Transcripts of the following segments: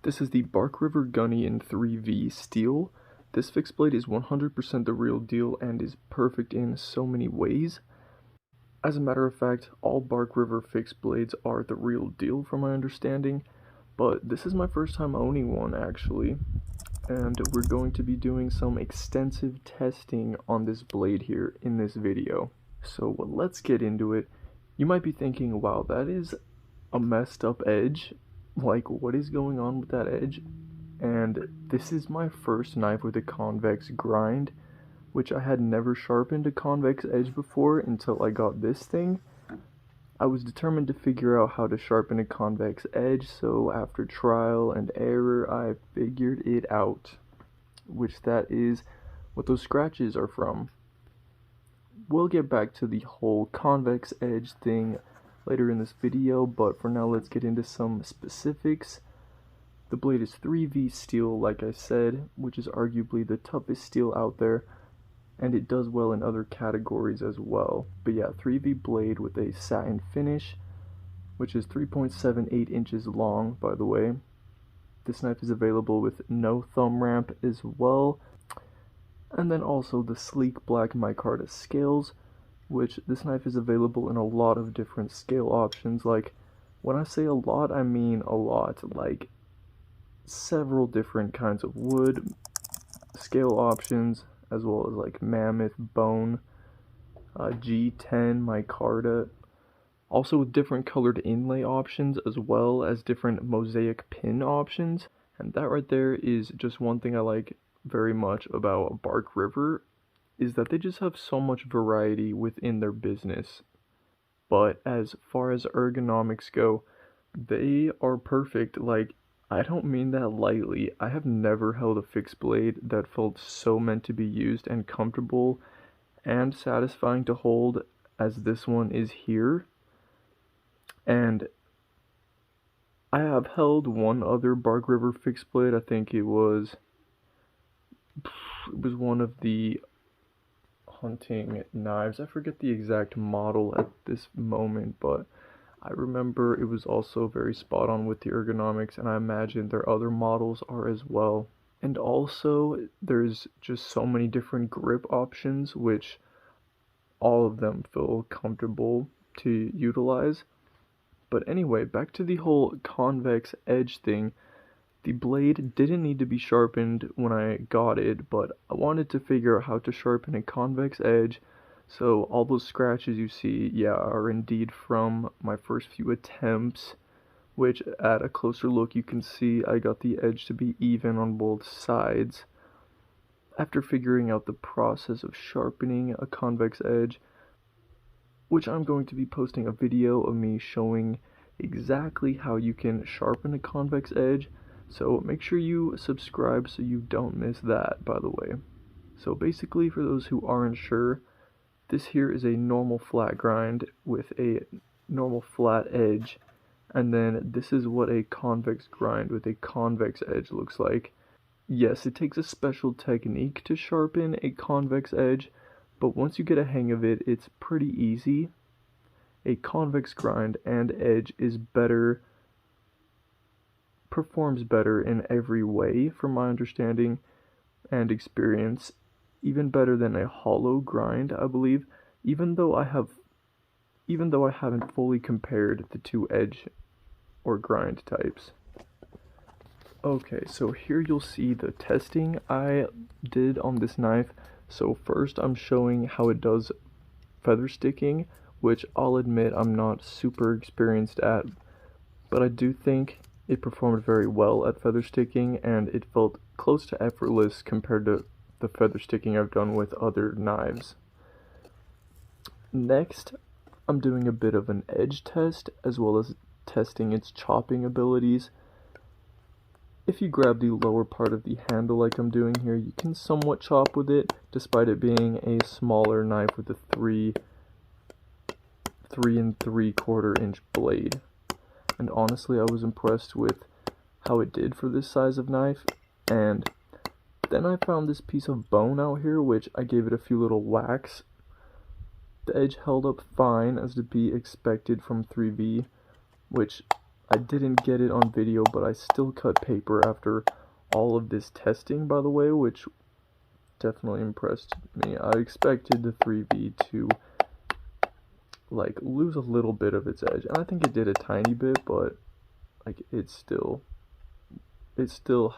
This is the Bark Rver Gunny in 3V steel. This fixed blade is 100% the real deal and is perfect in so many ways. As a matter of fact, all Bark Rver fixed blades are the real deal from my understanding, but this is my first time owning one actually, and we're going to be doing some extensive testing on this blade here in this video. So let's get into it. You might be thinking, wow, that is a messed up edge. Like, what is going on with that edge? And this is my first knife with a convex grind, which I had never sharpened a convex edge before until I got this thing. I was determined to figure out how to sharpen a convex edge, so after trial and error I figured it out, which that is what those scratches are from. We'll get back to the whole convex edge thing later in this video, but for now let's get into some specifics. The blade is 3V steel, like I said, which is arguably the toughest steel out there, and it does well in other categories as well. But yeah, 3V blade with a satin finish, which is 3.78 inches long, by the way. This knife is available with no thumb ramp as well. And then also the sleek black micarta scales, which this knife is available in a lot of different scale options. Like, when I say a lot, I mean a lot. Like, several different kinds of wood scale options, as well as like mammoth, bone, G10, micarta. Also with different colored inlay options, as well as different mosaic pin options. And that right there is just one thing I like very much about Bark Rver, is that they just have so much variety within their business. But as far as ergonomics go, they are perfect. Like, I don't mean that lightly. I have never held a fixed blade that felt so meant to be used and comfortable and satisfying to hold as this one is here. And I have held one other Bark Rver fixed blade. I think it was one of the hunting knives. I forget the exact model at this moment, but I remember it was also very spot on with the ergonomics, and I imagine their other models are as well. And also, there's just so many different grip options, which all of them feel comfortable to utilize. But anyway, back to the whole convex edge thing. The blade didn't need to be sharpened when I got it, but I wanted to figure out how to sharpen a convex edge, so all those scratches you see, yeah, are indeed from my first few attempts, which at a closer look you can see I got the edge to be even on both sides. After figuring out the process of sharpening a convex edge, which I'm going to be posting a video of me showing exactly how you can sharpen a convex edge, so make sure you subscribe so you don't miss that, by the way. So basically, for those who aren't sure, this here is a normal flat grind with a normal flat edge, and then this is what a convex grind with a convex edge looks like. Yes, it takes a special technique to sharpen a convex edge, but once you get a hang of it, it's pretty easy. A convex grind and edge is better, performs better in every way from my understanding and experience, even better than a hollow grind, I believe, even though I haven't fully compared the two edge or grind types. Okay, so here you'll see the testing I did on this knife. So first I'm showing how it does feather sticking, which I'll admit I'm not super experienced at, but I do think it performed very well at feather sticking, and it felt close to effortless compared to the feather sticking I've done with other knives. Next, I'm doing a bit of an edge test, as well as testing its chopping abilities. If you grab the lower part of the handle like I'm doing here, you can somewhat chop with it, despite it being a smaller knife with a 3 3/4 inch blade. And honestly, I was impressed with how it did for this size of knife. And then I found this piece of bone out here, which I gave it a few little whacks. The edge held up fine, as to be expected from 3V, which I didn't get it on video, but I still cut paper after all of this testing, by the way, which definitely impressed me. I expected the 3V to like lose a little bit of its edge, and I think it did a tiny bit, but like it still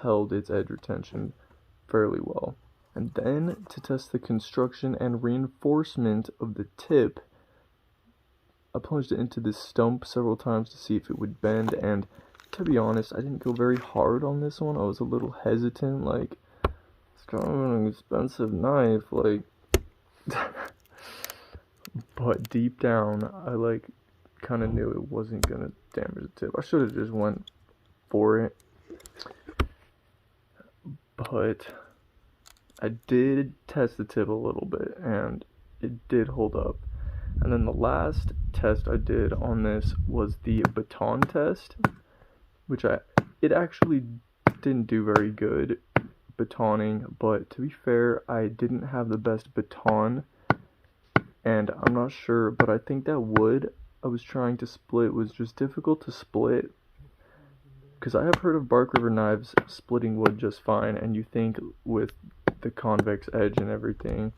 held its edge retention fairly well. And then to test the construction and reinforcement of the tip, I plunged it into this stump several times to see if it would bend, and to be honest, I didn't go very hard on this one. I was a little hesitant, like, it's kind of an expensive knife, like, but deep down, I, like, kind of knew it wasn't gonna damage the tip. I should have just went for it, but I did test the tip a little bit, and it did hold up. And then the last test I did on this was the baton test, which it actually didn't do very good batoning, but to be fair, I didn't have the best baton, and I'm not sure, but I think that wood I was trying to split was just difficult to split, because I have heard of Bark Rver knives splitting wood just fine, and you think with the convex edge and everything,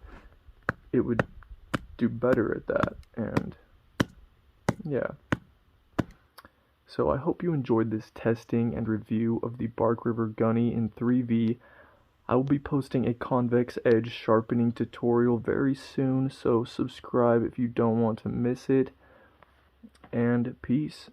it would do better at that, and yeah. So I hope you enjoyed this testing and review of the Bark Rver Gunny in 3V. I will be posting a convex edge sharpening tutorial very soon, so subscribe if you don't want to miss it, and peace.